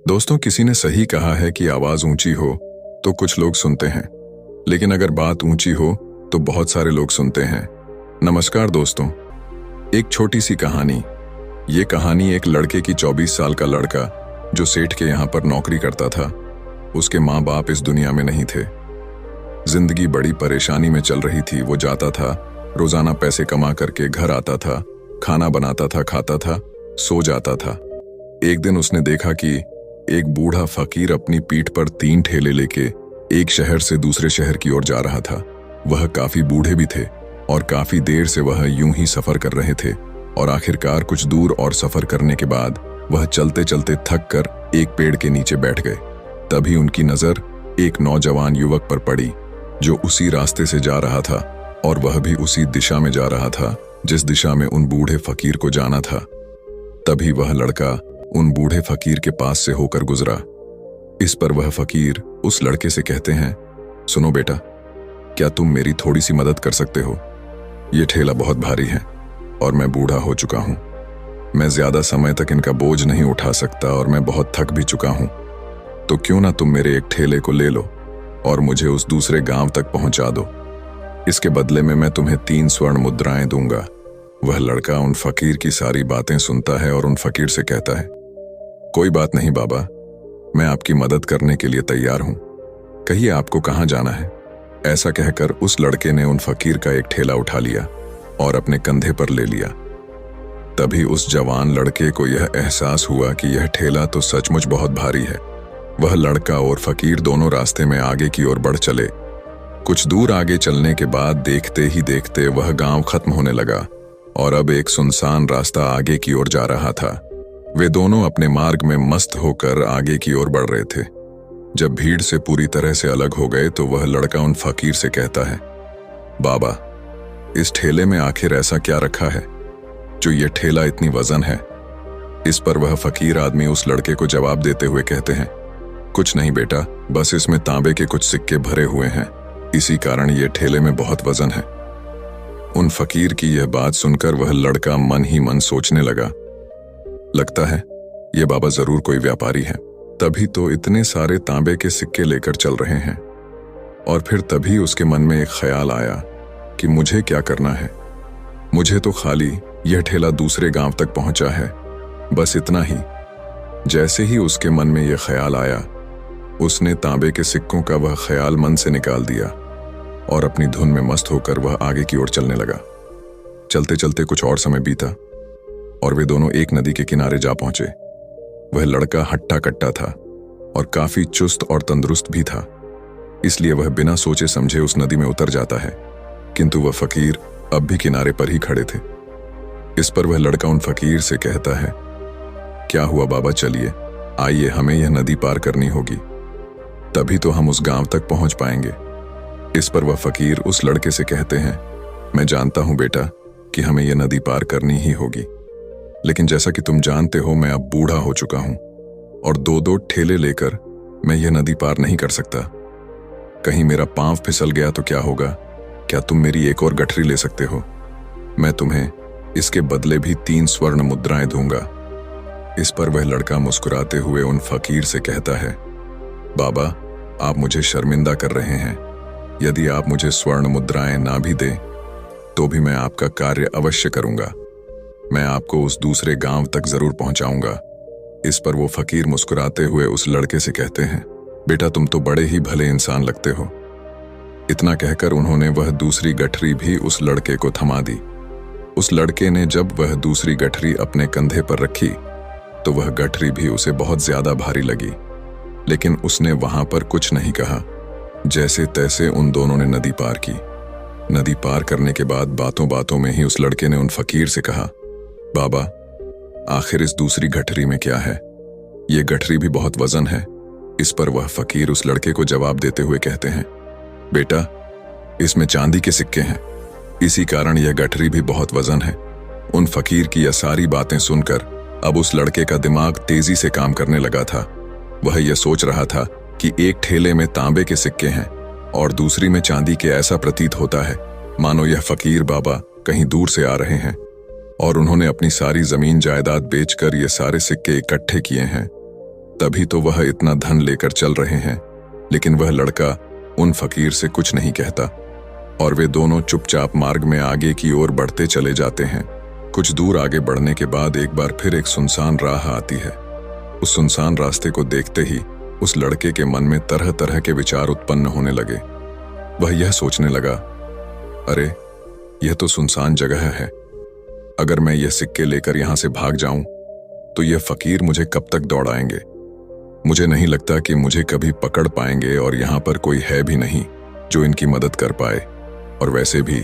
दोस्तों, किसी ने सही कहा है कि आवाज ऊंची हो तो कुछ लोग सुनते हैं, लेकिन अगर बात ऊंची हो तो बहुत सारे लोग सुनते हैं। नमस्कार दोस्तों, एक छोटी सी कहानी। ये कहानी एक लड़के की 24 साल का लड़का जो सेठ के यहाँ पर नौकरी करता था। उसके माँ बाप इस दुनिया में नहीं थे। जिंदगी बड़ी परेशानी में चल रही थी। वो जाता था, रोजाना पैसे कमा करके घर आता था, खाना बनाता था, खाता था, सो जाता था। एक दिन उसने देखा कि एक बूढ़ा फकीर अपनी पीठ पर 3 ठेले लेके एक शहर से दूसरे शहर की ओर जा रहा था। वह काफी बूढ़े भी थे और काफी देर से वह यूं ही सफर कर रहे थे और आखिरकार कुछ दूर और सफर करने के बाद वह चलते चलते थक कर एक पेड़ के नीचे बैठ गए। तभी उनकी नजर एक नौजवान युवक पर पड़ी जो उसी रास्ते से जा रहा था और वह भी उसी दिशा में जा रहा था जिस दिशा में उन बूढ़े फकीर को जाना था। तभी वह लड़का उन बूढ़े फकीर के पास से होकर गुजरा। इस पर वह फकीर उस लड़के से कहते हैं, सुनो बेटा, क्या तुम मेरी थोड़ी सी मदद कर सकते हो? ये ठेला बहुत भारी है और मैं बूढ़ा हो चुका हूं। मैं ज्यादा समय तक इनका बोझ नहीं उठा सकता और मैं बहुत थक भी चुका हूं। तो क्यों ना तुम मेरे एक ठेले को ले लो और मुझे उस दूसरे गांव तक पहुंचा दो। इसके बदले में मैं तुम्हें 3 स्वर्ण मुद्राएं दूंगा। वह लड़का उन फकीर की सारी बातें सुनता है और उन फकीर से कहता है, कोई बात नहीं बाबा, मैं आपकी मदद करने के लिए तैयार हूं। कहिए आपको कहां जाना है? ऐसा कहकर उस लड़के ने उन फकीर का एक ठेला उठा लिया और अपने कंधे पर ले लिया। तभी उस जवान लड़के को यह एहसास हुआ कि यह ठेला तो सचमुच बहुत भारी है। वह लड़का और फकीर दोनों रास्ते में आगे की ओर बढ़ चले। कुछ दूर आगे चलने के बाद देखते ही देखते वह गांव खत्म होने लगा और अब एक सुनसान रास्ता आगे की ओर जा रहा था। वे दोनों अपने मार्ग में मस्त होकर आगे की ओर बढ़ रहे थे। जब भीड़ से पूरी तरह से अलग हो गए तो वह लड़का उन फकीर से कहता है, बाबा, इस ठेले में आखिर ऐसा क्या रखा है जो ये ठेला इतनी वजन है? इस पर वह फकीर आदमी उस लड़के को जवाब देते हुए कहते हैं, कुछ नहीं बेटा, बस इसमें तांबे के कुछ सिक्के भरे हुए हैं, इसी कारण ये ठेले में बहुत वजन है। उन फकीर की यह बात सुनकर वह लड़का मन ही मन सोचने लगा, लगता है ये बाबा जरूर कोई व्यापारी है, तभी तो इतने सारे तांबे के सिक्के लेकर चल रहे हैं। और फिर तभी उसके मन में एक ख्याल आया कि मुझे क्या करना है। मुझे तो खाली यह ठेला दूसरे गांव तक पहुंचा है, बस इतना ही। जैसे ही उसके मन में यह ख्याल आया, उसने तांबे के सिक्कों का वह ख्याल मन से निकाल दिया और अपनी धुन में मस्त होकर वह आगे की ओर चलने लगा। चलते चलते कुछ और समय बीता और वे दोनों एक नदी के किनारे जा पहुंचे। वह लड़का हट्टा कट्टा था और काफी चुस्त और तंदुरुस्त भी था, इसलिए वह बिना सोचे समझे उस नदी में उतर जाता है। किंतु वह फकीर अब भी किनारे पर ही खड़े थे। इस पर वह लड़का उन फकीर से कहता है, क्या हुआ बाबा, चलिए आइए, हमें यह नदी पार करनी होगी, तभी तो हम उस गांव तक पहुंच पाएंगे। इस पर वह फकीर उस लड़के से कहते हैं, मैं जानता हूं बेटा कि हमें यह नदी पार करनी ही होगी, लेकिन जैसा कि तुम जानते हो मैं अब बूढ़ा हो चुका हूं और 2-2 ठेले लेकर मैं यह नदी पार नहीं कर सकता। कहीं मेरा पांव फिसल गया तो क्या होगा? क्या तुम मेरी एक और गठरी ले सकते हो? मैं तुम्हें इसके बदले भी 3 स्वर्ण मुद्राएं दूंगा। इस पर वह लड़का मुस्कुराते हुए उन फकीर से कहता है, बाबा, आप मुझे शर्मिंदा कर रहे हैं। यदि आप मुझे स्वर्ण मुद्राएं ना भी दें तो भी मैं आपका कार्य अवश्य करूंगा। मैं आपको उस दूसरे गांव तक जरूर पहुंचाऊंगा। इस पर वो फकीर मुस्कुराते हुए उस लड़के से कहते हैं, बेटा, तुम तो बड़े ही भले इंसान लगते हो। इतना कहकर उन्होंने वह दूसरी गठरी भी उस लड़के को थमा दी। उस लड़के ने जब वह दूसरी गठरी अपने कंधे पर रखी तो वह गठरी भी उसे बहुत ज्यादा भारी लगी, लेकिन उसने वहां पर कुछ नहीं कहा। जैसे तैसे उन दोनों ने नदी पार की। नदी पार करने के बाद बातों बातों में ही उस लड़के ने उन फकीर से कहा, बाबा, आखिर इस दूसरी गठरी में क्या है? ये गठरी भी बहुत वजन है। इस पर वह फकीर उस लड़के को जवाब देते हुए कहते हैं, बेटा, इसमें चांदी के सिक्के हैं, इसी कारण यह गठरी भी बहुत वजन है। उन फकीर की यह सारी बातें सुनकर अब उस लड़के का दिमाग तेजी से काम करने लगा था। वह यह सोच रहा था कि एक ठेले में तांबे के सिक्के हैं और दूसरी में चांदी के। ऐसा प्रतीत होता है मानो यह फकीर बाबा कहीं दूर से आ रहे हैं और उन्होंने अपनी सारी जमीन जायदाद बेचकर ये सारे सिक्के इकट्ठे किए हैं। तभी तो वह इतना धन लेकर चल रहे हैं, लेकिन वह लड़का उन फकीर से कुछ नहीं कहता और वे दोनों चुपचाप मार्ग में आगे की ओर बढ़ते चले जाते हैं। कुछ दूर आगे बढ़ने के बाद एक बार फिर एक सुनसान राह आती है। उस सुनसान रास्ते को देखते ही उस लड़के के मन में तरह तरह के विचार उत्पन्न होने लगे। वह यह सोचने लगा, अरे यह तो सुनसान जगह है, अगर मैं यह सिक्के लेकर यहां से भाग जाऊं तो यह फकीर मुझे कब तक दौड़ाएंगे। मुझे नहीं लगता कि मुझे कभी पकड़ पाएंगे और यहां पर कोई है भी नहीं जो इनकी मदद कर पाए। और वैसे भी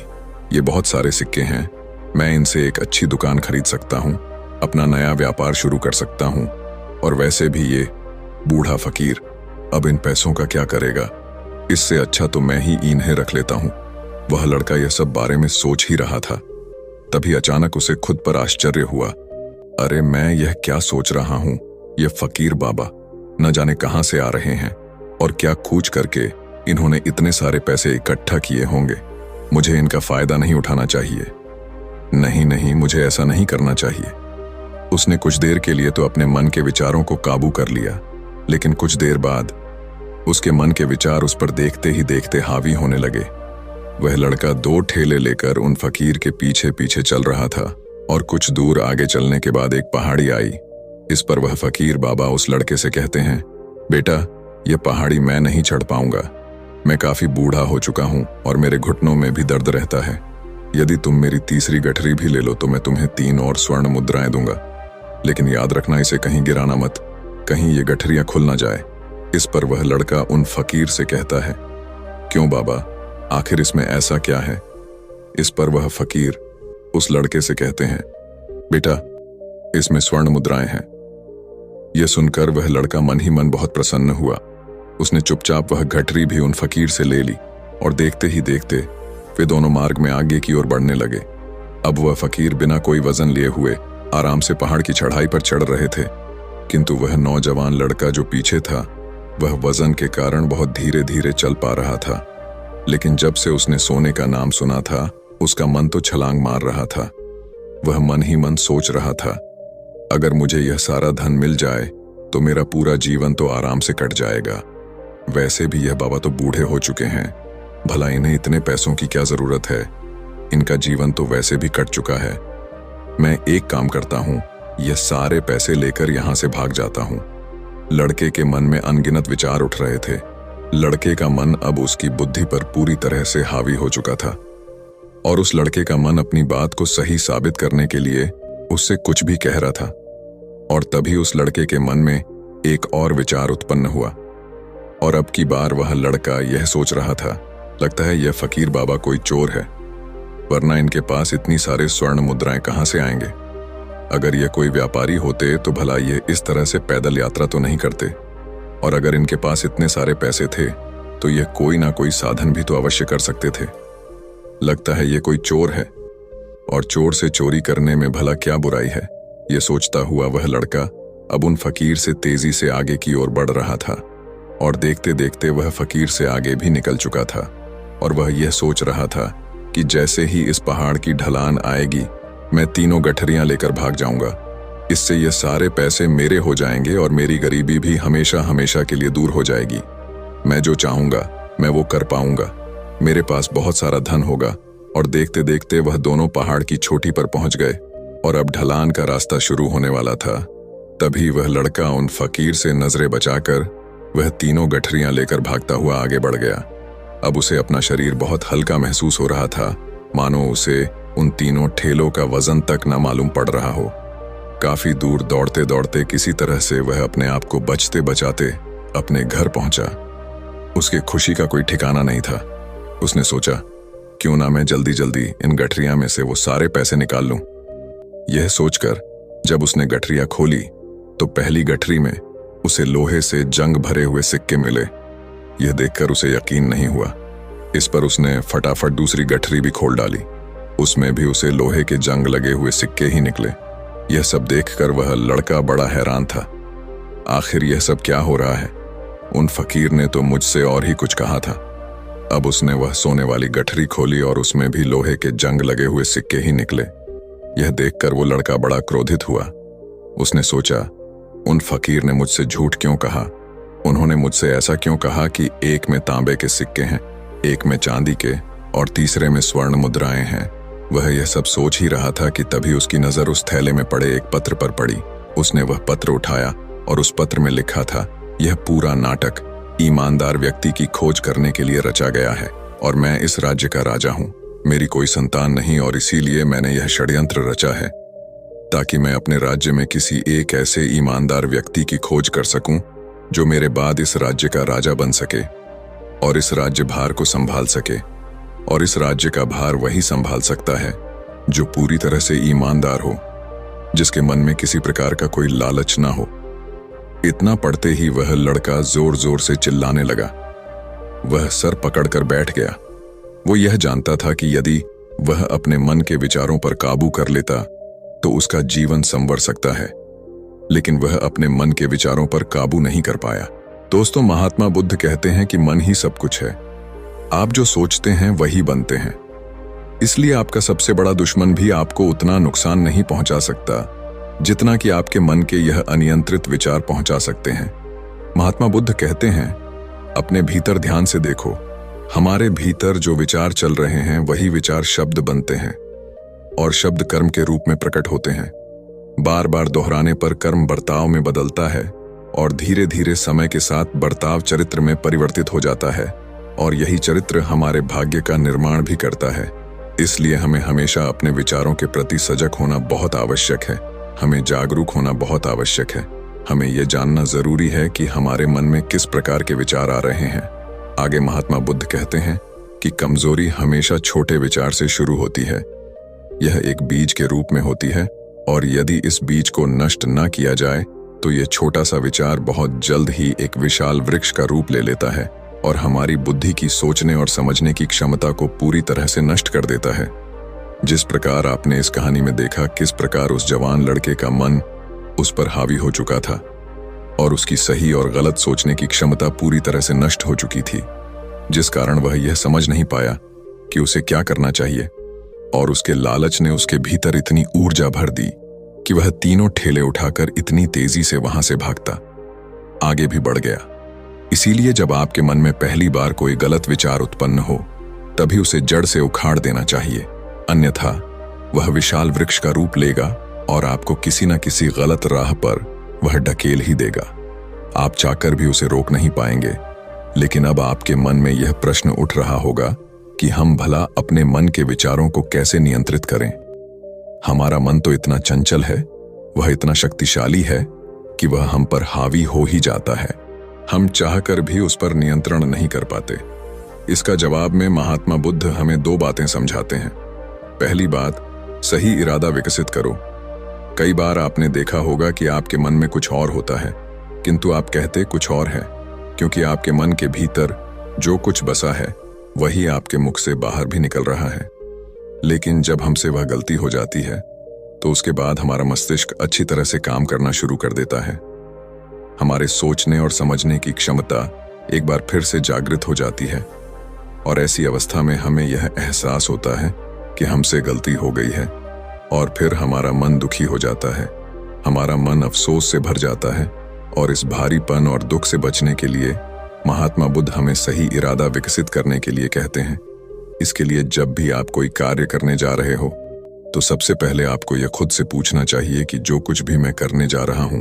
ये बहुत सारे सिक्के हैं, मैं इनसे एक अच्छी दुकान खरीद सकता हूं, अपना नया व्यापार शुरू कर सकता हूं। और वैसे भी ये बूढ़ा फकीर अब इन पैसों का क्या करेगा, इससे अच्छा तो मैं ही इन्हें रख लेता हूं। वह लड़का यह सब बारे में सोच ही रहा था, तभी अचानक उसे खुद पर आश्चर्य हुआ। अरे मैं यह क्या सोच रहा हूं, यह फकीर बाबा न जाने कहां से आ रहे हैं और क्या खोज करके इन्होंने इतने सारे पैसे इकट्ठा किए होंगे। मुझे इनका फायदा नहीं उठाना चाहिए। नहीं नहीं, मुझे ऐसा नहीं करना चाहिए। उसने कुछ देर के लिए तो अपने मन के विचारों को काबू कर लिया, लेकिन कुछ देर बाद उसके मन के विचार उस पर देखते ही देखते हावी होने लगे। वह लड़का 2 ठेले लेकर उन फकीर के पीछे पीछे चल रहा था और कुछ दूर आगे चलने के बाद एक पहाड़ी आई। इस पर वह फकीर बाबा उस लड़के से कहते हैं, बेटा यह पहाड़ी मैं नहीं चढ़ पाऊंगा, मैं काफी बूढ़ा हो चुका हूं और मेरे घुटनों में भी दर्द रहता है। यदि तुम मेरी तीसरी गठरी भी ले लो तो मैं तुम्हें 3 और स्वर्ण मुद्राएं दूंगा, लेकिन याद रखना इसे कहीं गिराना मत, कहीं ये गठरियां खुल ना जाए। इस पर वह लड़का उन फकीर से कहता है, क्यों बाबा, आखिर इसमें ऐसा क्या है। इस पर वह फकीर उस लड़के से कहते हैं, बेटा इसमें स्वर्ण मुद्राएं हैं। यह सुनकर वह लड़का मन ही मन बहुत प्रसन्न हुआ। उसने चुपचाप वह गठरी भी उन फकीर से ले ली और देखते ही देखते वे दोनों मार्ग में आगे की ओर बढ़ने लगे। अब वह फकीर बिना कोई वजन लिए हुए आराम से पहाड़ की चढ़ाई पर चढ़ रहे थे, किंतु वह नौजवान लड़का जो पीछे था वह वजन के कारण बहुत धीरे धीरे चल पा रहा था। लेकिन जब से उसने सोने का नाम सुना था उसका मन तो छलांग मार रहा था। वह मन ही मन सोच रहा था, अगर मुझे यह सारा धन मिल जाए तो मेरा पूरा जीवन तो आराम से कट जाएगा। वैसे भी यह बाबा तो बूढ़े हो चुके हैं, भला इन्हें इतने पैसों की क्या जरूरत है, इनका जीवन तो वैसे भी कट चुका है। मैं एक काम करता हूं, यह सारे पैसे लेकर यहां से भाग जाता हूं। लड़के के मन में अनगिनत विचार उठ रहे थे। लड़के का मन अब उसकी बुद्धि पर पूरी तरह से हावी हो चुका था और उस लड़के का मन अपनी बात को सही साबित करने के लिए उससे कुछ भी कह रहा था। और तभी उस लड़के के मन में एक और विचार उत्पन्न हुआ और अब की बार वह लड़का यह सोच रहा था, लगता है यह फकीर बाबा कोई चोर है, वरना इनके पास इतनी सारे स्वर्ण मुद्राएं कहां से आएंगे। अगर ये कोई व्यापारी होते तो भला ये इस तरह से पैदल यात्रा तो नहीं करते, और अगर इनके पास इतने सारे पैसे थे तो ये कोई ना कोई साधन भी तो अवश्य कर सकते थे। लगता है ये कोई चोर है और चोर से चोरी करने में भला क्या बुराई है। ये सोचता हुआ वह लड़का अब उन फकीर से तेजी से आगे की ओर बढ़ रहा था और देखते देखते वह फकीर से आगे भी निकल चुका था। और वह यह सोच रहा था कि जैसे ही इस पहाड़ की ढलान आएगी मैं 3 गठरियां लेकर भाग जाऊंगा, इससे ये सारे पैसे मेरे हो जाएंगे और मेरी गरीबी भी हमेशा हमेशा के लिए दूर हो जाएगी। मैं जो चाहूंगा मैं वो कर पाऊंगा, मेरे पास बहुत सारा धन होगा। और देखते देखते वह दोनों पहाड़ की चोटी पर पहुंच गए और अब ढलान का रास्ता शुरू होने वाला था। तभी वह लड़का उन फकीर से नजरें बचाकर वह 3 गठरियां लेकर भागता हुआ आगे बढ़ गया। अब उसे अपना शरीर बहुत हल्का महसूस हो रहा था, मानो उसे उन 3 ठेलों का वजन तक न मालूम पड़ रहा हो। काफी दूर दौड़ते दौड़ते किसी तरह से वह अपने आप को बचते बचाते अपने घर पहुंचा। उसकी खुशी का कोई ठिकाना नहीं था। उसने सोचा, क्यों ना मैं जल्दी जल्दी इन गठरियां में से वो सारे पैसे निकाल लूं। यह सोचकर जब उसने गठरियां खोली तो पहली गठरी में उसे लोहे से जंग भरे हुए सिक्के मिले। यह देखकर उसे यकीन नहीं हुआ। इस पर उसने फटाफट दूसरी गठरी भी खोल डाली, उसमें भी उसे लोहे के जंग लगे हुए सिक्के ही निकले। यह सब देखकर वह लड़का बड़ा हैरान था। आखिर यह सब क्या हो रहा है? उन फकीर ने तो मुझसे और ही कुछ कहा था। अब उसने वह सोने वाली गठरी खोली और उसमें भी लोहे के जंग लगे हुए सिक्के ही निकले। यह देखकर वो लड़का बड़ा क्रोधित हुआ। उसने सोचा, उन फकीर ने मुझसे झूठ क्यों कहा? उन्होंने मुझसे ऐसा क्यों कहा कि एक में तांबे के सिक्के हैं, एक में चांदी के और तीसरे में स्वर्ण मुद्राएं हैं? वह यह सब सोच ही रहा था कि तभी उसकी नजर उस थैले में पड़े एक पत्र पर पड़ी। उसने वह पत्र उठाया और उस पत्र में लिखा था, यह पूरा नाटक ईमानदार व्यक्ति की खोज करने के लिए रचा गया है और मैं इस राज्य का राजा हूं। मेरी कोई संतान नहीं और इसीलिए मैंने यह षड्यंत्र रचा है ताकि मैं अपने राज्य में किसी एक ऐसे ईमानदार व्यक्ति की खोज कर सकूं जो मेरे बाद इस राज्य का राजा बन सके और इस राज्य भार को संभाल सके। और इस राज्य का भार वही संभाल सकता है जो पूरी तरह से ईमानदार हो, जिसके मन में किसी प्रकार का कोई लालच ना हो। इतना पढ़ते ही वह लड़का जोर जोर से चिल्लाने लगा। वह सर पकड़कर बैठ गया। वो यह जानता था कि यदि वह अपने मन के विचारों पर काबू कर लेता तो उसका जीवन संवर सकता है, लेकिन वह अपने मन के विचारों पर काबू नहीं कर पाया। दोस्तों, महात्मा बुद्ध कहते हैं कि मन ही सब कुछ है। आप जो सोचते हैं वही बनते हैं। इसलिए आपका सबसे बड़ा दुश्मन भी आपको उतना नुकसान नहीं पहुंचा सकता जितना कि आपके मन के यह अनियंत्रित विचार पहुंचा सकते हैं। महात्मा बुद्ध कहते हैं, अपने भीतर ध्यान से देखो। हमारे भीतर जो विचार चल रहे हैं वही विचार शब्द बनते हैं और शब्द कर्म के रूप में प्रकट होते हैं। बार बार दोहराने पर कर्म बर्ताव में बदलता है और धीरे धीरे समय के साथ बर्ताव चरित्र में परिवर्तित हो जाता है और यही चरित्र हमारे भाग्य का निर्माण भी करता है। इसलिए हमें हमेशा अपने विचारों के प्रति सजग होना बहुत आवश्यक है। हमें जागरूक होना बहुत आवश्यक है। हमें यह जानना जरूरी है कि हमारे मन में किस प्रकार के विचार आ रहे हैं। आगे महात्मा बुद्ध कहते हैं कि कमजोरी हमेशा छोटे विचार से शुरू होती है। यह एक बीज के रूप में होती है और यदि इस बीज को नष्ट न किया जाए तो यह छोटा सा विचार बहुत जल्द ही एक विशाल वृक्ष का रूप ले लेता है और हमारी बुद्धि की सोचने और समझने की क्षमता को पूरी तरह से नष्ट कर देता है। जिस प्रकार आपने इस कहानी में देखा किस प्रकार उस जवान लड़के का मन उस पर हावी हो चुका था और उसकी सही और गलत सोचने की क्षमता पूरी तरह से नष्ट हो चुकी थी, जिस कारण वह यह समझ नहीं पाया कि उसे क्या करना चाहिए और उसके लालच ने उसके भीतर इतनी ऊर्जा भर दी कि वह तीनों ठेले उठाकर इतनी तेजी से वहां से भागता आगे भी बढ़ गया। इसीलिए जब आपके मन में पहली बार कोई गलत विचार उत्पन्न हो तभी उसे जड़ से उखाड़ देना चाहिए, अन्यथा वह विशाल वृक्ष का रूप लेगा और आपको किसी न किसी गलत राह पर वह ढकेल ही देगा। आप चाहकर भी उसे रोक नहीं पाएंगे। लेकिन अब आपके मन में यह प्रश्न उठ रहा होगा कि हम भला अपने मन के विचारों को कैसे नियंत्रित करें। हमारा मन तो इतना चंचल है, वह इतना शक्तिशाली है कि वह हम पर हावी हो ही जाता है। हम चाहकर भी उस पर नियंत्रण नहीं कर पाते। इसका जवाब में महात्मा बुद्ध हमें दो बातें समझाते हैं। पहली बात, सही इरादा विकसित करो। कई बार आपने देखा होगा कि आपके मन में कुछ और होता है किंतु आप कहते कुछ और है, क्योंकि आपके मन के भीतर जो कुछ बसा है वही आपके मुख से बाहर भी निकल रहा है। लेकिन जब हमसे वह गलती हो जाती है तो उसके बाद हमारा मस्तिष्क अच्छी तरह से काम करना शुरू कर देता है। हमारे सोचने और समझने की क्षमता एक बार फिर से जागृत हो जाती है और ऐसी अवस्था में हमें यह एहसास होता है कि हमसे गलती हो गई है और फिर हमारा मन दुखी हो जाता है। हमारा मन अफसोस से भर जाता है और इस भारीपन और दुख से बचने के लिए महात्मा बुद्ध हमें सही इरादा विकसित करने के लिए कहते हैं। इसके लिए जब भी आप कोई कार्य करने जा रहे हो तो सबसे पहले आपको यह खुद से पूछना चाहिए कि जो कुछ भी मैं करने जा रहा हूं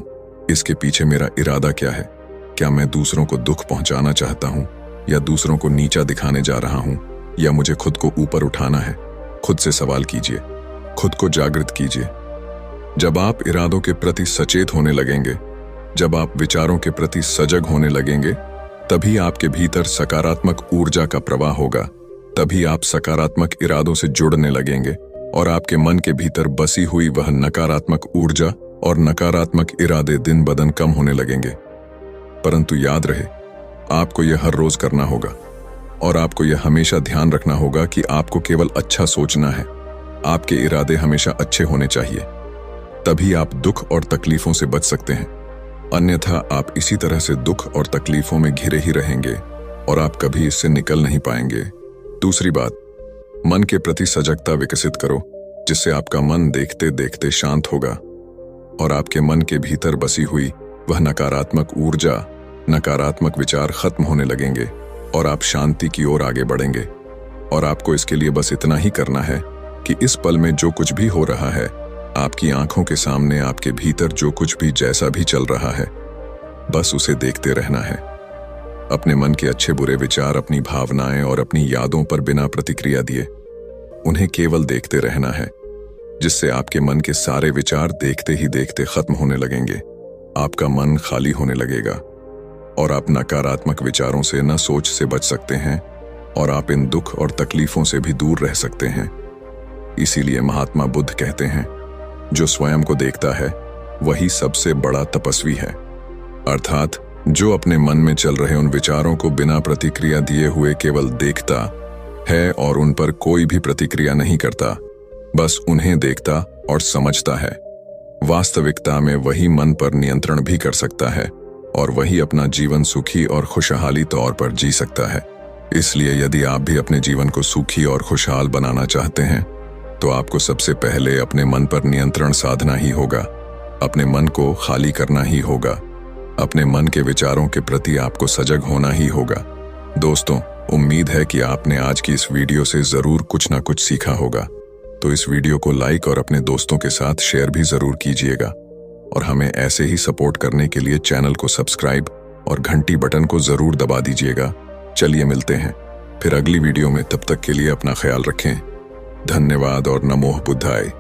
इसके पीछे मेरा इरादा क्या है। क्या मैं दूसरों को दुख पहुंचाना चाहता हूं या दूसरों को नीचा दिखाने जा रहा हूं या मुझे खुद को ऊपर उठाना है। खुद से सवाल कीजिए, खुद को जागृत कीजिए। जब आप इरादों के प्रति सचेत होने लगेंगे, जब आप विचारों के प्रति सजग होने लगेंगे, तभी आपके भीतर सकारात्मक ऊर्जा का प्रवाह होगा। तभी आप सकारात्मक इरादों से जुड़ने लगेंगे और आपके मन के भीतर बसी हुई वह नकारात्मक ऊर्जा और नकारात्मक इरादे दिन ब दिन कम होने लगेंगे। परंतु याद रहे, आपको यह हर रोज करना होगा और आपको यह हमेशा ध्यान रखना होगा कि आपको केवल अच्छा सोचना है। आपके इरादे हमेशा अच्छे होने चाहिए, तभी आप दुख और तकलीफों से बच सकते हैं। अन्यथा आप इसी तरह से दुख और तकलीफों में घिरे ही रहेंगे और आप कभी इससे निकल नहीं पाएंगे। दूसरी बात, मन के प्रति सजगता विकसित करो, जिससे आपका मन देखते देखते शांत होगा और आपके मन के भीतर बसी हुई वह नकारात्मक ऊर्जा, नकारात्मक विचार खत्म होने लगेंगे और आप शांति की ओर आगे बढ़ेंगे। और आपको इसके लिए बस इतना ही करना है कि इस पल में जो कुछ भी हो रहा है, आपकी आंखों के सामने आपके भीतर जो कुछ भी जैसा भी चल रहा है, बस उसे देखते रहना है। अपने मन के अच्छे बुरे विचार, अपनी भावनाएं और अपनी यादों पर बिना प्रतिक्रिया दिए उन्हें केवल देखते रहना है, जिससे आपके मन के सारे विचार देखते ही देखते खत्म होने लगेंगे। आपका मन खाली होने लगेगा और आप नकारात्मक विचारों से न सोच से बच सकते हैं और आप इन दुख और तकलीफों से भी दूर रह सकते हैं। इसीलिए महात्मा बुद्ध कहते हैं, जो स्वयं को देखता है वही सबसे बड़ा तपस्वी है। अर्थात जो अपने मन में चल रहे उन विचारों को बिना प्रतिक्रिया दिए हुए केवल देखता है और उन पर कोई भी प्रतिक्रिया नहीं करता, बस उन्हें देखता और समझता है, वास्तविकता में वही मन पर नियंत्रण भी कर सकता है और वही अपना जीवन सुखी और खुशहाली तौर पर जी सकता है। इसलिए यदि आप भी अपने जीवन को सुखी और खुशहाल बनाना चाहते हैं, तो आपको सबसे पहले अपने मन पर नियंत्रण साधना ही होगा। अपने मन को खाली करना ही होगा। अपने मन के विचारों के प्रति आपको सजग होना ही होगा। दोस्तों, उम्मीद है कि आपने आज की इस वीडियो से जरूर कुछ ना कुछ सीखा होगा। तो इस वीडियो को लाइक और अपने दोस्तों के साथ शेयर भी जरूर कीजिएगा और हमें ऐसे ही सपोर्ट करने के लिए चैनल को सब्सक्राइब और घंटी बटन को जरूर दबा दीजिएगा। चलिए मिलते हैं फिर अगली वीडियो में। तब तक के लिए अपना ख्याल रखें। धन्यवाद और नमो बुद्धाय।